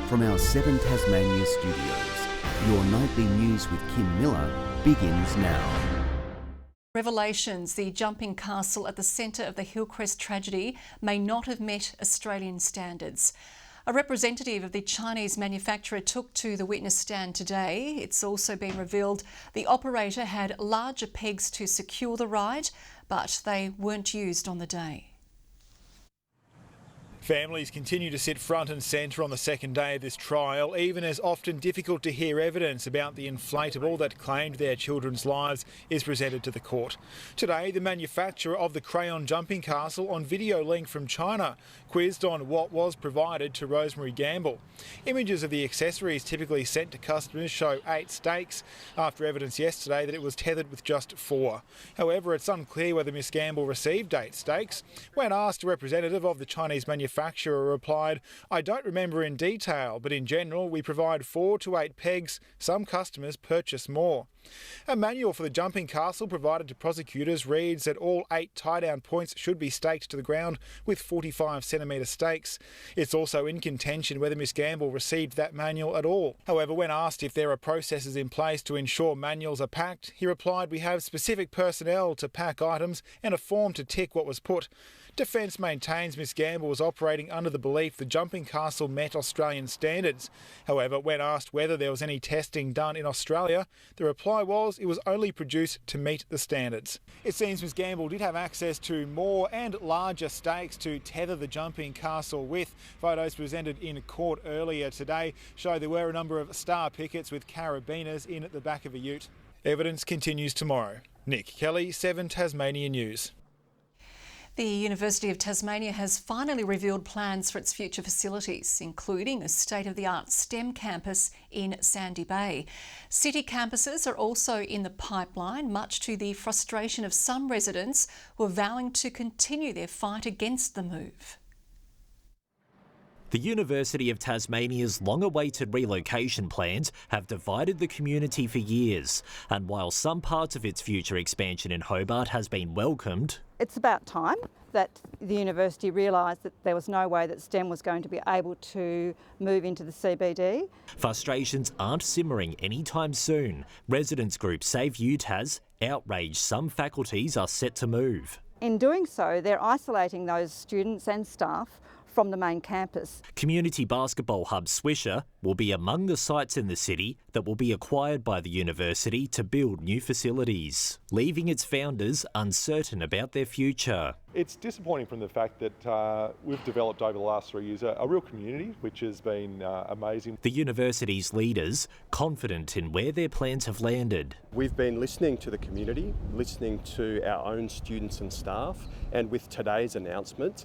From our 7 Tasmania studios, your nightly news with Kim Miller begins now. Revelations, the jumping castle at the centre of the Hillcrest tragedy, may not have met Australian standards. A representative of the Chinese manufacturer took to the witness stand today. It's also been revealed the operator had larger pegs to secure the ride, but they weren't used on the day. Families continue to sit front and centre on the second day of this trial, even as often difficult to hear evidence about the inflatable that claimed their children's lives is presented to the court. Today, the manufacturer of the crayon jumping castle on video link from China quizzed on what was provided to Rosemary Gamble. Images of the accessories typically sent to customers show 8 stakes, after evidence yesterday that it was tethered with just 4. However, it's unclear whether Miss Gamble received 8 stakes. When asked, a representative of the Chinese manufacturer replied, "I don't remember in detail, but in general we provide 4 to 8 pegs. Some customers purchase more." A manual for the jumping castle provided to prosecutors reads that all 8 tie-down points should be staked to the ground with 45cm stakes. It's also in contention whether Miss Gamble received that manual at all. However, when asked if there are processes in place to ensure manuals are packed, he replied, "We have specific personnel to pack items and a form to tick what was put." Defence maintains Miss Gamble was operating under the belief the jumping castle met Australian standards. However, when asked whether there was any testing done in Australia, the reply was it was only produced to meet the standards. It seems Miss Gamble did have access to more and larger stakes to tether the jumping castle with. Photos presented in court earlier today show there were a number of star pickets with carabiners in the back of a ute. Evidence continues tomorrow. Nick Kelly, 7 Tasmania News. The University of Tasmania has finally revealed plans for its future facilities, including a state-of-the-art STEM campus in Sandy Bay. City campuses are also in the pipeline, much to the frustration of some residents who are vowing to continue their fight against the move. The University of Tasmania's long-awaited relocation plans have divided the community for years, and while some parts of its future expansion in Hobart has been welcomed, it's about time that the university realised that there was no way that STEM was going to be able to move into the CBD. Frustrations aren't simmering anytime soon. Residents group Save UTAS outraged some faculties are set to move. In doing so, they're isolating those students and staff from the main campus. Community basketball hub Swisher will be among the sites in the city that will be acquired by the university to build new facilities, leaving its founders uncertain about their future. It's disappointing from the fact that we've developed over the last 3 years a real community, which has been amazing. The university's leaders confident in where their plans have landed. We've been listening to the community, listening to our own students and staff, and with today's announcement,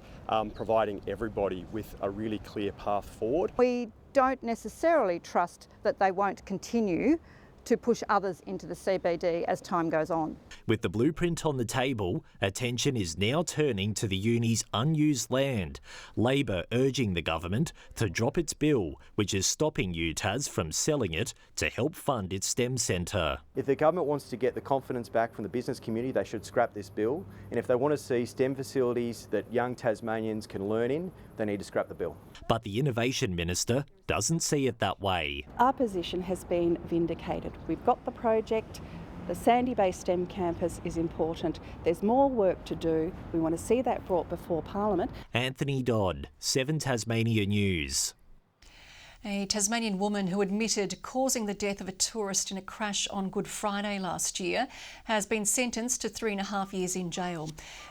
providing everybody with a really clear path forward. We don't necessarily trust that they won't continue to push others into the CBD as time goes on. With the blueprint on the table, attention is now turning to the uni's unused land. Labor urging the government to drop its bill, which is stopping UTAS from selling it to help fund its STEM centre. If the government wants to get the confidence back from the business community, they should scrap this bill. And if they want to see STEM facilities that young Tasmanians can learn in, they need to scrap the bill. But the Innovation Minister doesn't see it that way. Our position has been vindicated. We've got the project. The Sandy Bay STEM campus is important. There's more work to do. We want to see that brought before Parliament. Anthony Dodd, 7 Tasmania News. A Tasmanian woman who admitted causing the death of a tourist in a crash on Good Friday last year has been sentenced to 3.5 years in jail.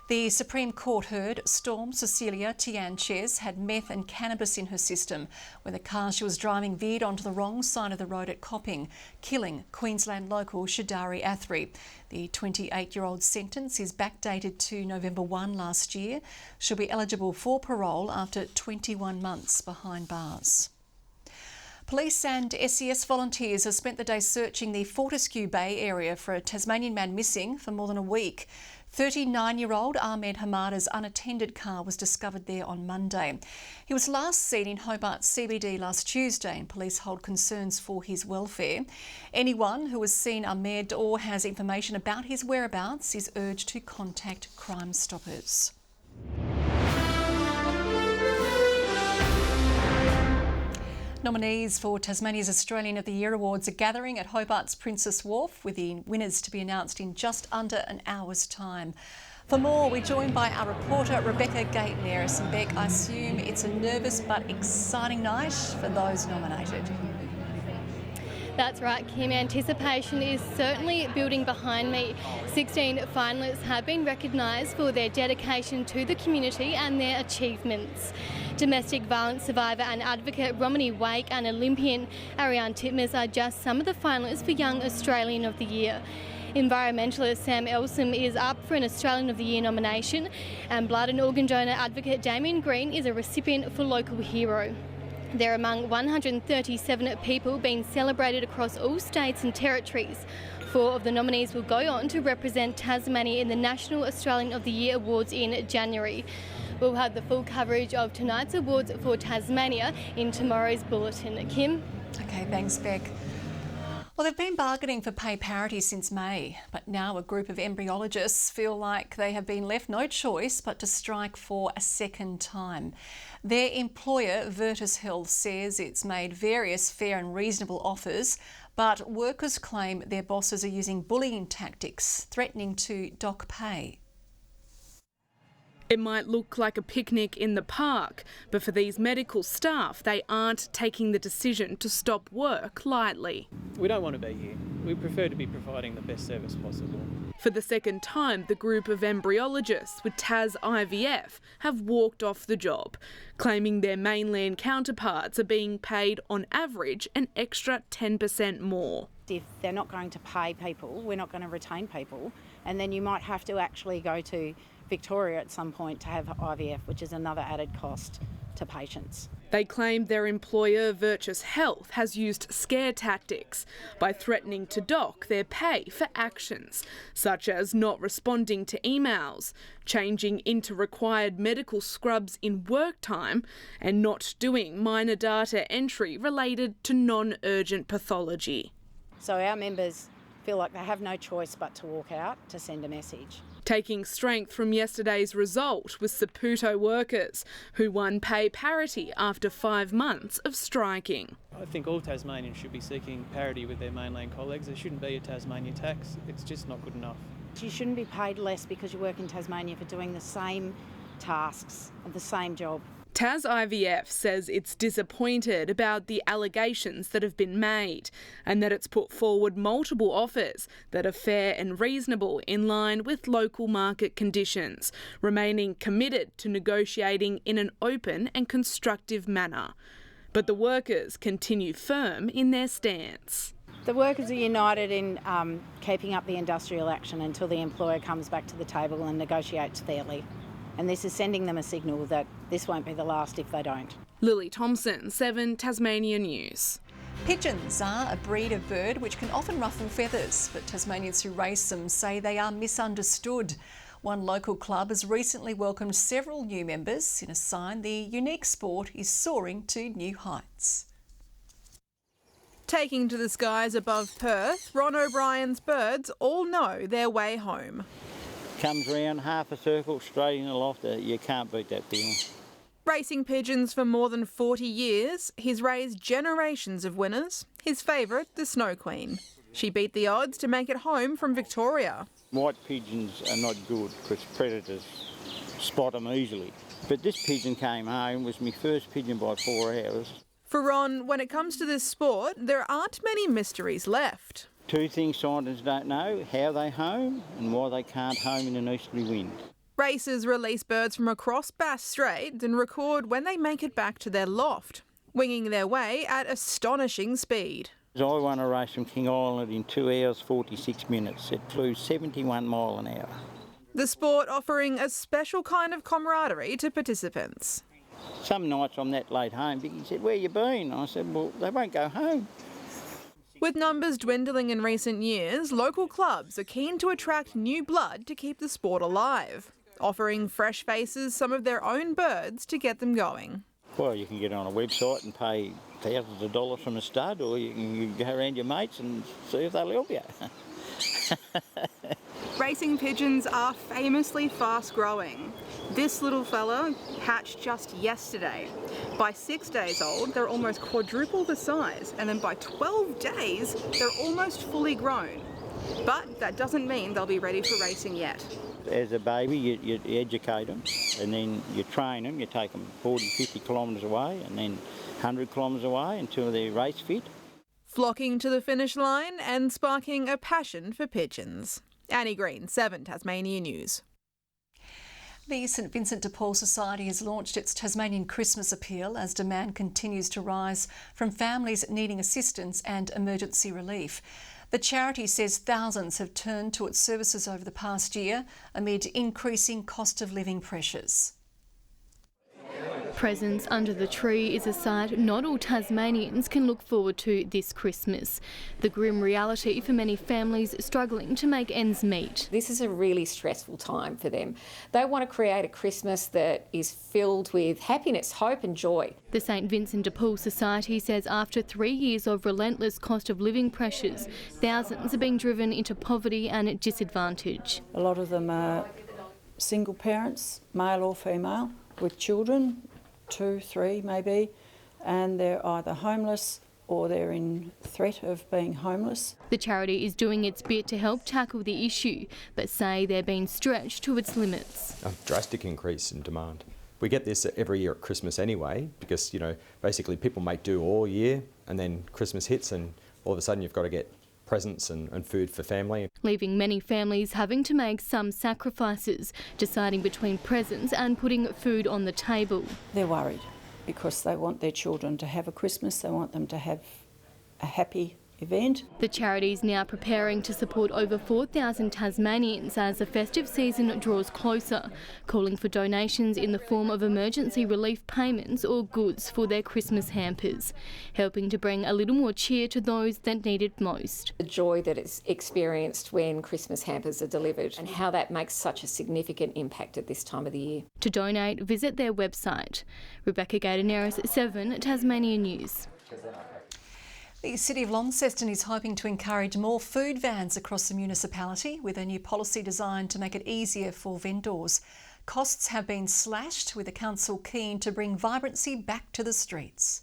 The Supreme Court heard Storm Cecilia Tianchez had meth and cannabis in her system when the car she was driving veered onto the wrong side of the road at Copping, killing Queensland local Shadari Athri. The 28-year-old sentence is backdated to November 1 last year. She'll be eligible for parole after 21 months behind bars. Police and SES volunteers have spent the day searching the Fortescue Bay area for a Tasmanian man missing for more than a week. 39-year-old Ahmed Hamada's unattended car was discovered there on Monday. He was last seen in Hobart CBD last Tuesday and police hold concerns for his welfare. Anyone who has seen Ahmed or has information about his whereabouts is urged to contact Crime Stoppers. Nominees for Tasmania's Australian of the Year Awards are gathering at Hobart's Princess Wharf, with the winners to be announced in just under an hour's time. For more, we're joined by our reporter Rebecca Gayton-Ayres. And Beck, I assume it's a nervous but exciting night for those nominated. That's right, Kim. Anticipation is certainly building behind me. 16 finalists have been recognised for their dedication to the community and their achievements. Domestic violence survivor and advocate Romany Wake and Olympian Ariane Titmus are just some of the finalists for Young Australian of the Year. Environmentalist Sam Elsom is up for an Australian of the Year nomination, and blood and organ donor advocate Damien Green is a recipient for Local Hero. They're among 137 people being celebrated across all states and territories. 4 of the nominees will go on to represent Tasmania in the National Australian of the Year Awards in January. We'll have the full coverage of tonight's awards for Tasmania in tomorrow's bulletin. Kim? Okay, thanks, Beck. Well, they've been bargaining for pay parity since May, but now a group of embryologists feel like they have been left no choice but to strike for a second time. Their employer, Virtus Health, says it's made various fair and reasonable offers, but workers claim their bosses are using bullying tactics, threatening to dock pay. It might look like a picnic in the park, but for these medical staff, they aren't taking the decision to stop work lightly. We don't want to be here. We prefer to be providing the best service possible. For the second time, the group of embryologists with Tas IVF have walked off the job, claiming their mainland counterparts are being paid on average an extra 10% more. If they're not going to pay people, we're not going to retain people, and then you might have to actually go to Victoria at some point to have IVF, which is another added cost to patients. They claim their employer, Virtus Health, has used scare tactics by threatening to dock their pay for actions such as not responding to emails, changing into required medical scrubs in work time, and not doing minor data entry related to non-urgent pathology. So our members feel like they have no choice but to walk out to send a message. Taking strength from yesterday's result was Saputo workers, who won pay parity after 5 months of striking. I think all Tasmanians should be seeking parity with their mainland colleagues. There shouldn't be a Tasmania tax. It's just not good enough. You shouldn't be paid less because you work in Tasmania for doing the same tasks and the same job. Tas IVF says it's disappointed about the allegations that have been made and that it's put forward multiple offers that are fair and reasonable in line with local market conditions, remaining committed to negotiating in an open and constructive manner. But the workers continue firm in their stance. The workers are united in keeping up the industrial action until the employer comes back to the table and negotiates fairly. And this is sending them a signal that this won't be the last if they don't. Lily Thompson, 7 Tasmania News. Pigeons are a breed of bird which can often ruffle feathers, but Tasmanians who race them say they are misunderstood. One local club has recently welcomed several new members in a sign the unique sport is soaring to new heights. Taking to the skies above Perth, Ron O'Brien's birds all know their way home. Comes round half a circle straight in the loft. You can't beat that feeling. Racing pigeons for more than 40 years, he's raised generations of winners. His favourite, the Snow Queen. She beat the odds to make it home from Victoria. White pigeons are not good because predators spot them easily. But this pigeon came home, was my first pigeon by 4 hours. For Ron, when it comes to this sport, there aren't many mysteries left. 2 things scientists don't know: how they home and why they can't home in an easterly wind. Racers release birds from across Bass Strait and record when they make it back to their loft, winging their way at astonishing speed. I won a race from King Island in 2 hours 46 minutes. It flew 71 miles an hour. The sport offering a special kind of camaraderie to participants. Some nights I'm that late home, Vicky said, "Where you been?" I said, "Well, they won't go home." With numbers dwindling in recent years, local clubs are keen to attract new blood to keep the sport alive, offering fresh faces some of their own birds to get them going. Well, you can get on a website and pay thousands of dollars from a stud, or you can go around your mates and see if they'll help you. Racing pigeons are famously fast growing. This little fella hatched just yesterday. By 6 days old, they're almost quadruple the size, and then by 12 days, they're almost fully grown. But that doesn't mean they'll be ready for racing yet. As a baby, you educate them, and then you train them. You take them 40, 50 kilometres away, and then 100 kilometres away until they're race fit. Flocking to the finish line and sparking a passion for pigeons. Annie Green, 7 Tasmania News. The St Vincent de Paul Society has launched its Tasmanian Christmas appeal as demand continues to rise from families needing assistance and emergency relief. The charity says thousands have turned to its services over the past year amid increasing cost of living pressures. Presents under the tree is a sight not all Tasmanians can look forward to this Christmas. The grim reality for many families struggling to make ends meet. This is a really stressful time for them. They want to create a Christmas that is filled with happiness, hope and joy. The St Vincent de Paul Society says after 3 years of relentless cost of living pressures, thousands are being driven into poverty and disadvantage. A lot of them are single parents, male or female, with children, 2, 3 maybe, and they're either homeless or they're in threat of being homeless. The charity is doing its bit to help tackle the issue, but say they're being stretched to its limits. A drastic increase in demand. We get this every year at Christmas anyway, because, basically people make do all year, and then Christmas hits and all of a sudden you've got to get presents and food for family. Leaving many families having to make some sacrifices, deciding between presents and putting food on the table. They're worried because they want their children to have a Christmas, they want them to have a happy event. The charity is now preparing to support over 4,000 Tasmanians as the festive season draws closer, calling for donations in the form of emergency relief payments or goods for their Christmas hampers, helping to bring a little more cheer to those that need it most. The joy that is experienced when Christmas hampers are delivered and how that makes such a significant impact at this time of the year. To donate, visit their website. Rebecca Gaidaneris, 7 Tasmania News. The City of Launceston is hoping to encourage more food vans across the municipality with a new policy designed to make it easier for vendors. Costs have been slashed, with the council keen to bring vibrancy back to the streets.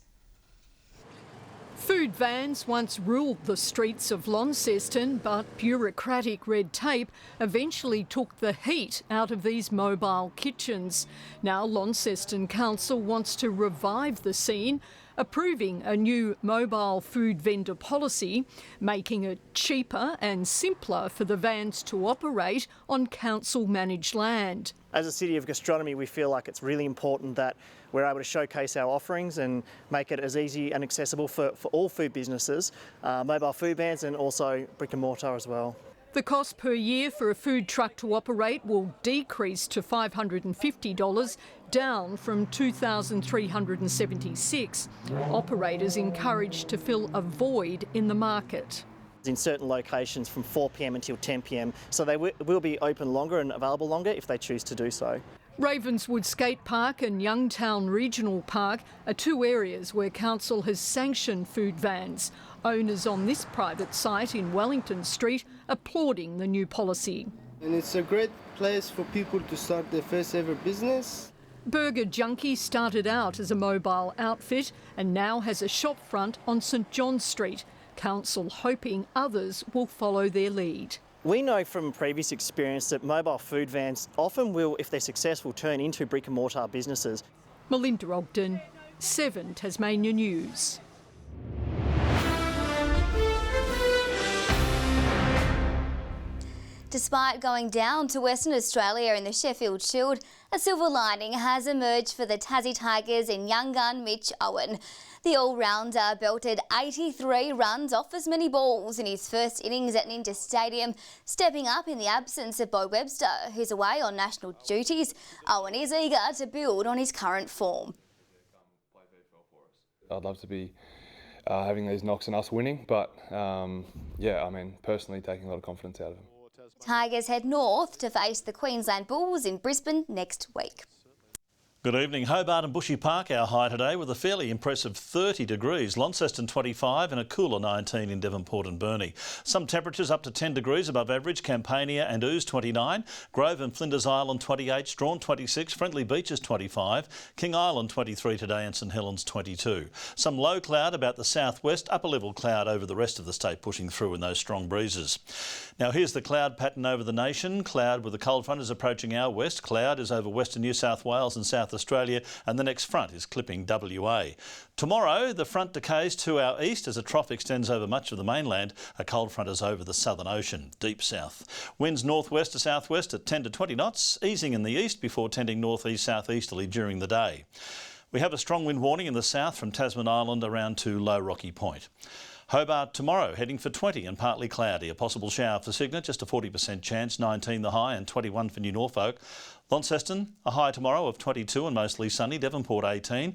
Food vans once ruled the streets of Launceston, but bureaucratic red tape eventually took the heat out of these mobile kitchens. Now Launceston Council wants to revive the scene, approving a new mobile food vendor policy, making it cheaper and simpler for the vans to operate on council-managed land. As a City of Gastronomy, we feel like it's really important that we're able to showcase our offerings and make it as easy and accessible for all food businesses, mobile food vans and also brick and mortar as well. The cost per year for a food truck to operate will decrease to $550, down from $2,376. Operators encouraged to fill a void in the market. In certain locations from 4 p.m. until 10 p.m, so they will be open longer and available longer if they choose to do so. Ravenswood Skate Park and Youngtown Regional Park are 2 areas where council has sanctioned food vans. Owners on this private site in Wellington Street applauding the new policy. And it's a great place for people to start their first ever business. Burger Junkie started out as a mobile outfit and now has a shop front on St John Street. Council hoping others will follow their lead. We know from previous experience that mobile food vans often will, if they're successful, turn into brick and mortar businesses. Melinda Ogden, 7 Tasmania News. Despite going down to Western Australia in the Sheffield Shield, a silver lining has emerged for the Tassie Tigers in young gun Mitch Owen. The all-rounder belted 83 runs off as many balls in his first innings at Ninja Stadium, stepping up in the absence of Bo Webster, who's away on national duties. Owen is eager to build on his current form. I'd love to be having these knocks and us winning, but personally taking a lot of confidence out of him. Tigers head north to face the Queensland Bulls in Brisbane next week. Good evening. Hobart and Bushy Park our high today with a fairly impressive 30 degrees. Launceston 25 and a cooler 19 in Devonport and Burnie. Some temperatures up to 10 degrees above average. Campania and Ouse 29. Grove and Flinders Island 28. Strawn 26. Friendly Beaches 25. King Island 23 today and St Helens 22. Some low cloud about the southwest. Upper level cloud over the rest of the state pushing through in those strong breezes. Now here's the cloud pattern over the nation. Cloud with the cold front is approaching our west. Cloud is over western New South Wales and South Australia, and the next front is clipping WA. Tomorrow, the front decays to our east as a trough extends over much of the mainland. A cold front is over the Southern Ocean, deep south. Winds northwest to southwest at 10 to 20 knots, easing in the east before tending northeast-southeasterly during the day. We have a strong wind warning in the south from Tasman Island around to Low Rocky Point. Hobart tomorrow, heading for 20 and partly cloudy. A possible shower for Cygnet, just a 40% chance, 19 the high and 21 for New Norfolk. Launceston, a high tomorrow of 22 and mostly sunny. Devonport 18.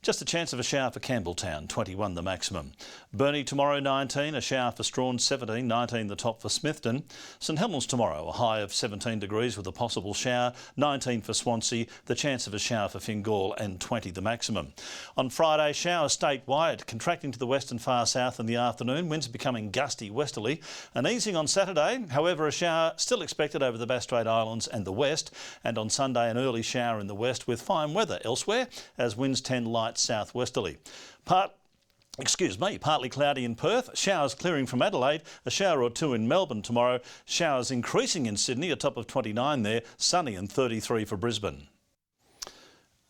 Just a chance of a shower for Campbelltown, 21 the maximum. Burnie tomorrow 19, a shower for Strawn 17, 19 the top for Smithton. St Helens tomorrow, a high of 17 degrees with a possible shower, 19 for Swansea, the chance of a shower for Fingal and 20 the maximum. On Friday, showers statewide, contracting to the west and far south in the afternoon, winds becoming gusty westerly and easing on Saturday. However, a shower still expected over the Bass Strait Islands and the west, and on Sunday an early shower in the west with fine weather elsewhere as winds tend light southwesterly. Partly cloudy in Perth, showers clearing from Adelaide, a shower or two in Melbourne tomorrow, showers increasing in Sydney, a top of 29 there, sunny and 33 for Brisbane.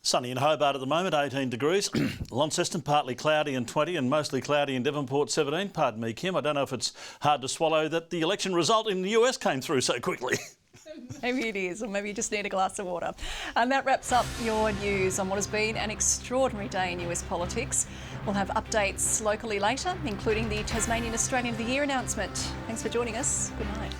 Sunny in Hobart at the moment, 18 degrees. Launceston, partly cloudy and 20 and mostly cloudy in Devonport, 17. Pardon me, Kim, I don't know if it's hard to swallow that the election result in the US came through so quickly. Maybe it is, or maybe you just need a glass of water. And that wraps up your news on what has been an extraordinary day in US politics. We'll have updates locally later, including the Tasmanian Australian of the Year announcement. Thanks for joining us. Good night.